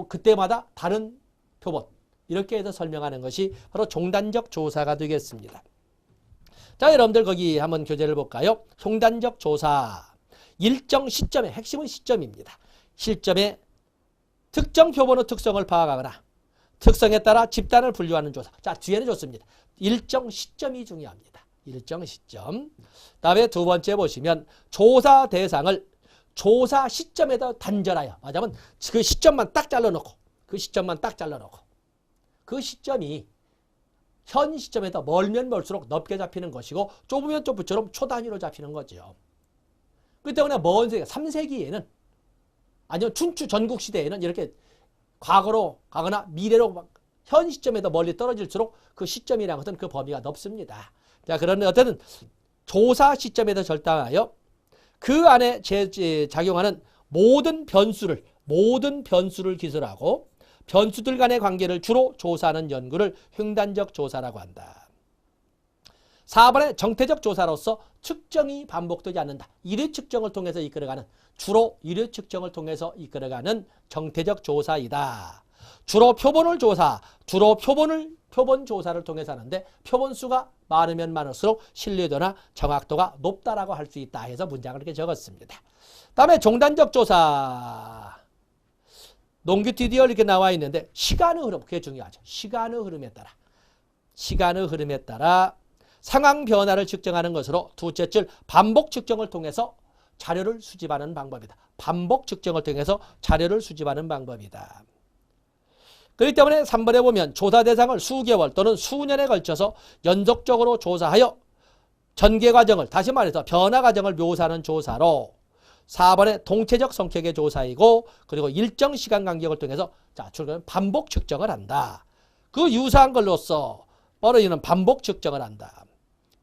그때마다 다른 표본. 이렇게 해서 설명하는 것이 바로 종단적 조사가 되겠습니다. 자, 여러분들 거기 한번 교재를 볼까요? 종단적 조사. 일정 시점의 핵심은 시점입니다. 시점에 특정 표본의 특성을 파악하거나 특성에 따라 집단을 분류하는 조사. 자, 뒤에는 좋습니다. 일정 시점이 중요합니다. 일정 시점. 다음에 두 번째 보시면 조사 대상을 조사 시점에다 단절하여 말하자면 그 시점만 딱 잘라놓고 그 시점이 현 시점에다 멀면 멀수록 넓게 잡히는 것이고 좁으면 좁을처럼 초단위로 잡히는 거죠. 그 때문에 먼 세계 3세기에는 아니면 춘추 전국시대에는 이렇게 과거로 가거나 미래로 현 시점에도 멀리 떨어질수록 그 시점이라는 것은 그 범위가 넓습니다. 자, 그러면 어쨌든 조사 시점에서 절단하여 그 안에 작용하는 모든 변수를 기술하고 변수들 간의 관계를 주로 조사하는 연구를 횡단적 조사라고 한다. 4번에 정태적 조사로서 측정이 반복되지 않는다. 일회 측정을 통해서 이끌어가는 주로 일회 측정을 통해서 이끌어가는 정태적 조사이다. 주로 표본 조사를 통해서 하는데 표본 수가 많으면 많을수록 신뢰도나 정확도가 높다라고 할 수 있다 해서 문장을 이렇게 적었습니다. 다음에 종단적 조사. 롱기튜디얼 이렇게 나와 있는데 시간의 흐름, 그게 중요하죠. 시간의 흐름에 따라 상황 변화를 측정하는 것으로 둘째 줄 반복 측정을 통해서 자료를 수집하는 방법이다. 그렇기 때문에 3번에 보면 조사 대상을 수개월 또는 수년에 걸쳐서 연속적으로 조사하여 전개 과정을 다시 말해서 변화 과정을 묘사하는 조사로 4번에 동체적 성격의 조사이고 그리고 일정 시간 간격을 통해서 반복 측정을 한다. 그 유사한 걸로써 벌어지는 반복 측정을 한다.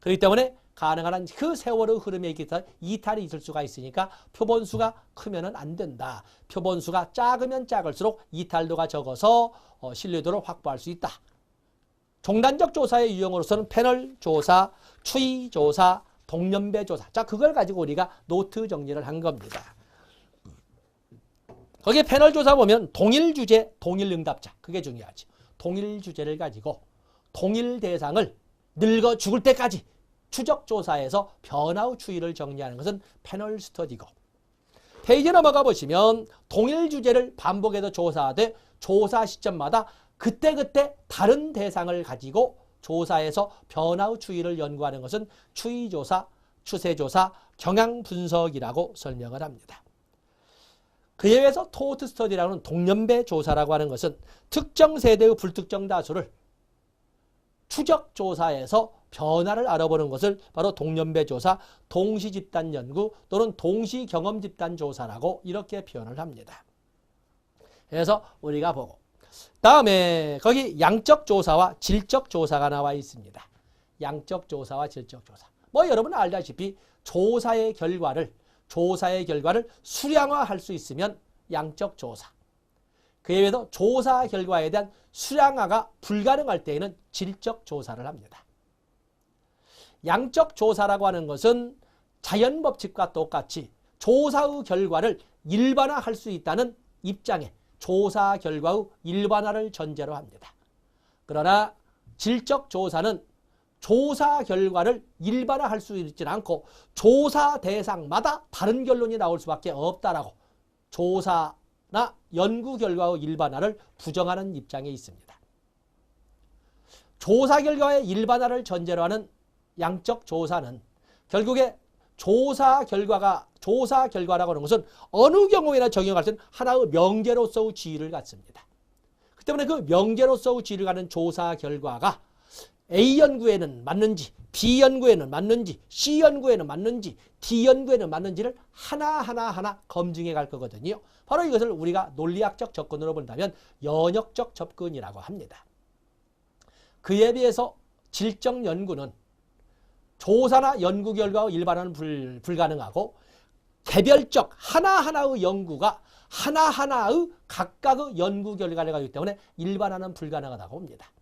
그렇기 때문에 가능한 한 그 세월의 흐름에 이탈이 있을 수가 있으니까 표본수가 크면은 안 된다. 표본수가 작으면 작을수록 이탈도가 적어서 신뢰도를 확보할 수 있다. 종단적 조사의 유형으로서는 패널 조사, 추이 조사, 동년배 조사. 자, 그걸 가지고 우리가 노트 정리를 한 겁니다. 거기에 패널 조사 보면 동일 주제, 동일 응답자. 그게 중요하지. 동일 주제를 가지고 동일 대상을 늙어 죽을 때까지 추적 조사에서 변화 후 추이를 정리하는 것은 패널 스터디고 페이지 넘어가 보시면 동일 주제를 반복해서 조사하되 조사 시점마다 그때그때 다른 대상을 가지고 조사해서 변화의 추이를 연구하는 것은 추이조사, 추세조사, 경향분석이라고 설명을 합니다. 그에 의해서 토호트 스터디라는 동년배 조사라고 하는 것은 특정 세대의 불특정 다수를 추적 조사해서 변화를 알아보는 것을 바로 동년배 조사, 동시 집단 연구 또는 동시 경험 집단 조사라고 이렇게 표현을 합니다. 그래서 우리가 보고 다음에 거기 양적 조사와 질적 조사가 나와 있습니다. 양적 조사와 질적 조사. 뭐 여러분 알다시피 조사의 결과를 수량화할 수 있으면 양적 조사. 그에 비해서 조사 결과에 대한 수량화가 불가능할 때에는 질적 조사를 합니다. 양적 조사라고 하는 것은 자연 법칙과 똑같이 조사의 결과를 일반화할 수 있다는 입장에 조사 결과의 일반화를 전제로 합니다. 그러나 질적 조사는 조사 결과를 일반화할 수 있지는 않고 조사 대상마다 다른 결론이 나올 수밖에 없다라고 조사나 연구 결과의 일반화를 부정하는 입장에 있습니다. 조사 결과의 일반화를 전제로 하는 양적 조사는 결국에 조사 결과라고 하는 것은 어느 경우에나 적용할 때는 하나의 명제로서의 지위를 갖습니다. 그 때문에 그 명제로서의 지위를 갖는 조사 결과가 A 연구에는 맞는지, B 연구에는 맞는지, C 연구에는 맞는지, D 연구에는 맞는지를 하나하나 검증해 갈 거거든요. 바로 이것을 우리가 논리학적 접근으로 본다면 연역적 접근이라고 합니다. 그에 비해서 질적 연구는 조사나 연구 결과의 일반화는 불가능하고 개별적 하나하나의 연구가 하나하나의 각각의 연구 결과를 가지기 때문에 일반화는 불가능하다고 봅니다.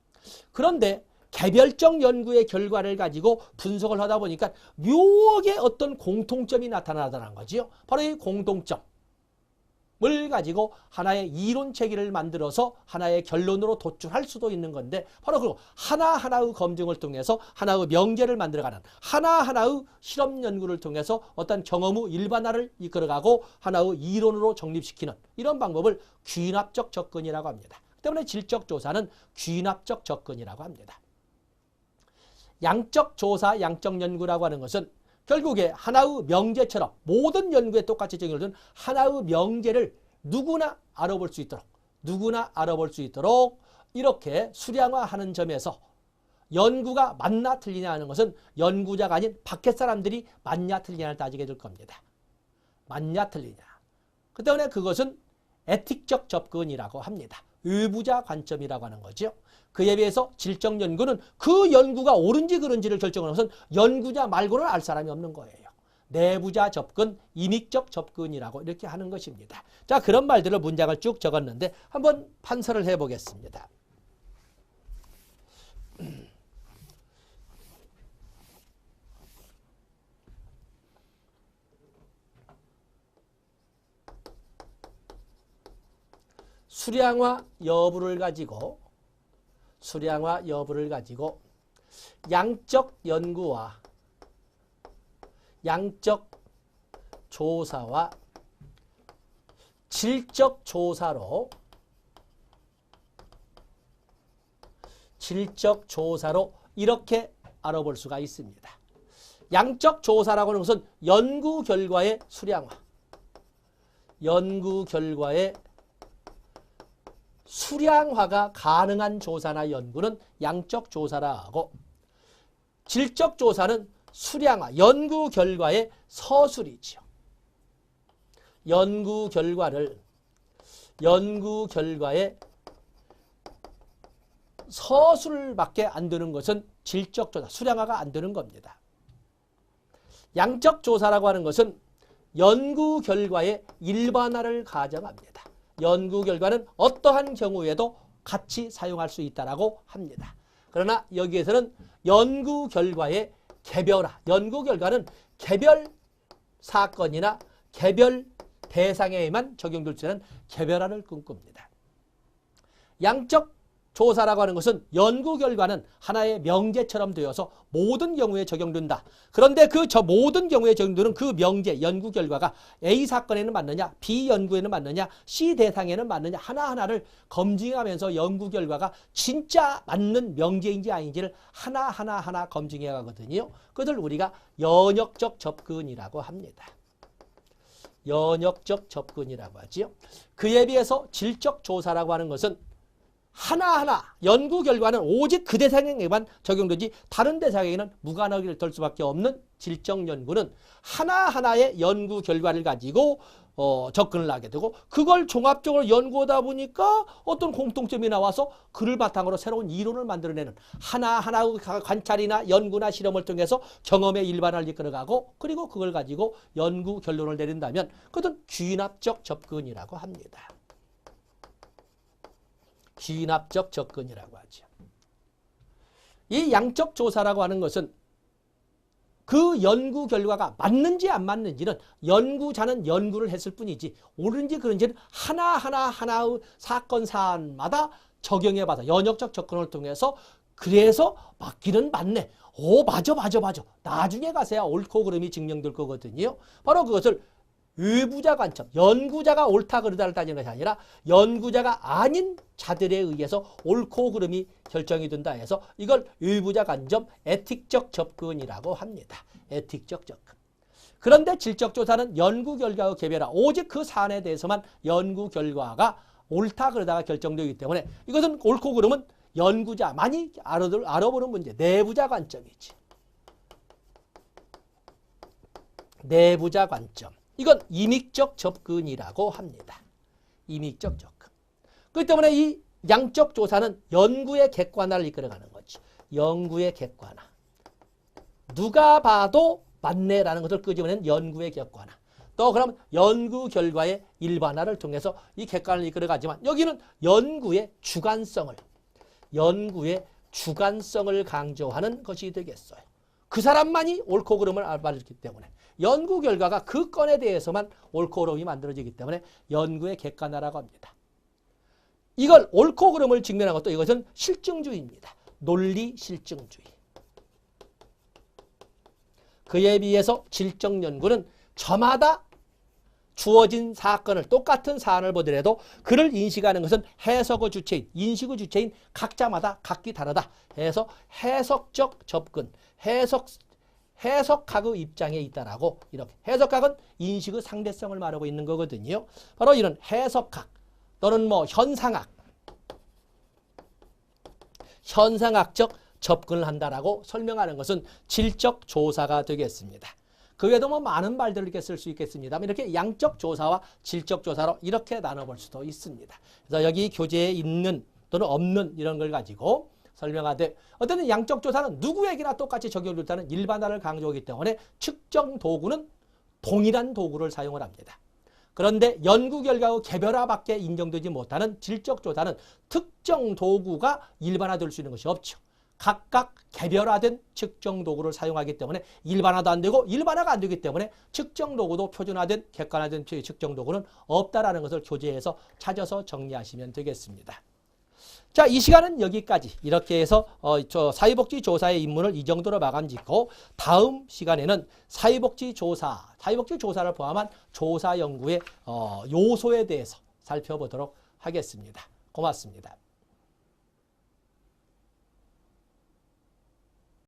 그런데 개별적 연구의 결과를 가지고 분석을 하다 보니까 묘하게 어떤 공통점이 나타나더라는 거지요. 바로 이 공통점을 가지고 하나의 이론 체계를 만들어서 하나의 결론으로 도출할 수도 있는 건데 바로 그 하나하나의 검증을 통해서 하나의 명제를 만들어가는 하나하나의 실험 연구를 통해서 어떤 경험의 일반화를 이끌어가고 하나의 이론으로 정립시키는 이런 방법을 귀납적 접근이라고 합니다. 때문에 질적 조사는 귀납적 접근이라고 합니다. 양적 조사, 양적 연구라고 하는 것은 결국에 하나의 명제처럼 모든 연구에 똑같이 적용을 둔 하나의 명제를 누구나 알아볼 수 있도록 이렇게 수량화하는 점에서 연구가 맞나 틀리냐 하는 것은 연구자가 아닌 밖에 사람들이 맞냐 틀리냐를 따지게 될 겁니다. 맞냐 틀리냐. 그 때문에 그것은 에틱적 접근이라고 합니다. 의부자 관점이라고 하는 거죠. 그에 비해서 질적 연구는 그 연구가 옳은지 그른지를 결정하는 것은 연구자 말고는 알 사람이 없는 거예요. 내부자 접근, 임익적 접근이라고 이렇게 하는 것입니다. 자, 그런 말들을 문장을 쭉 적었는데 한번 판서를 해보겠습니다. 수량화 여부를 가지고 양적 연구와 양적 조사와 질적 조사로 이렇게 알아볼 수가 있습니다. 양적 조사라고 하는 것은 연구 결과의 수량화, 연구 결과의 수량화가 가능한 조사나 연구는 양적 조사라 하고 질적 조사는 수량화, 연구 결과의 서술이지요. 연구 결과의 서술밖에 안 되는 것은 질적 조사, 수량화가 안 되는 겁니다. 양적 조사라고 하는 것은 연구 결과의 일반화를 가정합니다. 연구 결과는 어떠한 경우에도 같이 사용할 수 있다고 합니다. 그러나 여기에서는 연구 결과의 개별화, 연구 결과는 개별 사건이나 개별 대상에만 적용될 수 있는 개별화를 꿈꿉니다. 양적 조사라고 하는 것은 연구 결과는 하나의 명제처럼 되어서 모든 경우에 적용된다. 그런데 그 모든 경우에 적용되는 그 명제, 연구 결과가 A 사건에는 맞느냐, B 연구에는 맞느냐, C 대상에는 맞느냐 하나하나를 검증하면서 연구 결과가 진짜 맞는 명제인지 아닌지를 하나 검증해 가거든요. 그것을 우리가 연역적 접근이라고 합니다. 연역적 접근이라고 하지요. 그에 비해서 질적 조사라고 하는 것은 하나하나 연구 결과는 오직 그 대상에게만 적용되지 다른 대상에게는 무관하게 될 수밖에 없는 질적 연구는 하나하나의 연구 결과를 가지고 접근을 하게 되고 그걸 종합적으로 연구하다 보니까 어떤 공통점이 나와서 그를 바탕으로 새로운 이론을 만들어내는 하나하나의 관찰이나 연구나 실험을 통해서 경험의 일반화를 이끌어가고 그리고 그걸 가지고 연구 결론을 내린다면 그것은 귀납적 접근이라고 합니다. 귀납적 접근이라고 하죠. 이 양적 조사라고 하는 것은 그 연구 결과가 맞는지 안 맞는지는 연구자는 연구를 했을 뿐이지 옳은지 그른지는 하나의 사건 사안마다 적용해봐서 연역적 접근을 통해서 그래서 맞기는 맞네. 오 맞아. 나중에 가서야 옳고 그름이 증명될 거거든요. 바로 그것을 의부자 관점, 연구자가 옳다 그르다를 따지는 것이 아니라 연구자가 아닌 자들에 의해서 옳고 그름이 결정이 된다 해서 이걸 의부자 관점, 에틱적 접근이라고 합니다. 에틱적 접근. 그런데 질적 조사는 연구 결과와 개별화, 오직 그 사안에 대해서만 연구 결과가 옳다 그르다가 결정되기 때문에 이것은 옳고 그름은 연구자만이 알아보는 문제, 내부자 관점이지. 내부자 관점. 이건 임익적 접근이라고 합니다. 임익적 접근. 그렇기 때문에 이 양적 조사는 연구의 객관화를 이끌어가는 거지. 연구의 객관화. 누가 봐도 맞네라는 것을 끄집어낸 연구의 객관화. 또 그러면 연구 결과의 일반화를 통해서 이 객관을 이끌어가지만 여기는 연구의 주관성을 강조하는 것이 되겠어요. 그 사람만이 옳고 그름을 알아봤기 때문에 연구 결과가 그 건에 대해서만 옳고 그름이 만들어지기 때문에 연구의 객관화라고 합니다. 이걸 옳고 그름을 직면한 것도 이것은 실증주의입니다. 논리 실증주의. 그에 비해서 질적 연구는 저마다 주어진 사건을 똑같은 사안을 보더라도 그를 인식하는 것은 해석의 주체인, 인식의 주체인 각자마다 각기 다르다 해서 해석적 접근, 해석학의 입장에 있다라고 이렇게 해석학은 인식의 상대성을 말하고 있는 거거든요. 바로 이런 해석학 또는 현상학적 접근을 한다라고 설명하는 것은 질적 조사가 되겠습니다. 그 외에도 많은 말들을 이렇게 쓸 수 있겠습니다만 이렇게 양적 조사와 질적 조사로 이렇게 나눠볼 수도 있습니다. 그래서 여기 교재에 있는 또는 없는 이런 걸 가지고 설명하되 어쨌든 양적 조사는 누구에게나 똑같이 적용된다는 일반화를 강조하기 때문에 측정 도구는 동일한 도구를 사용을 합니다. 그런데 연구 결과의 개별화밖에 인정되지 못하는 질적 조사는 특정 도구가 일반화될 수 있는 것이 없죠. 각각 개별화된 측정 도구를 사용하기 때문에 일반화도 안 되고 일반화가 안 되기 때문에 측정 도구도 표준화된 객관화된 측정 도구는 없다라는 것을 교재에서 찾아서 정리하시면 되겠습니다. 자, 이 시간은 여기까지 이렇게 해서 사회복지 조사의 입문을 이 정도로 마감 짓고 다음 시간에는 사회복지 조사를 포함한 조사 연구의 요소에 대해서 살펴보도록 하겠습니다. 고맙습니다.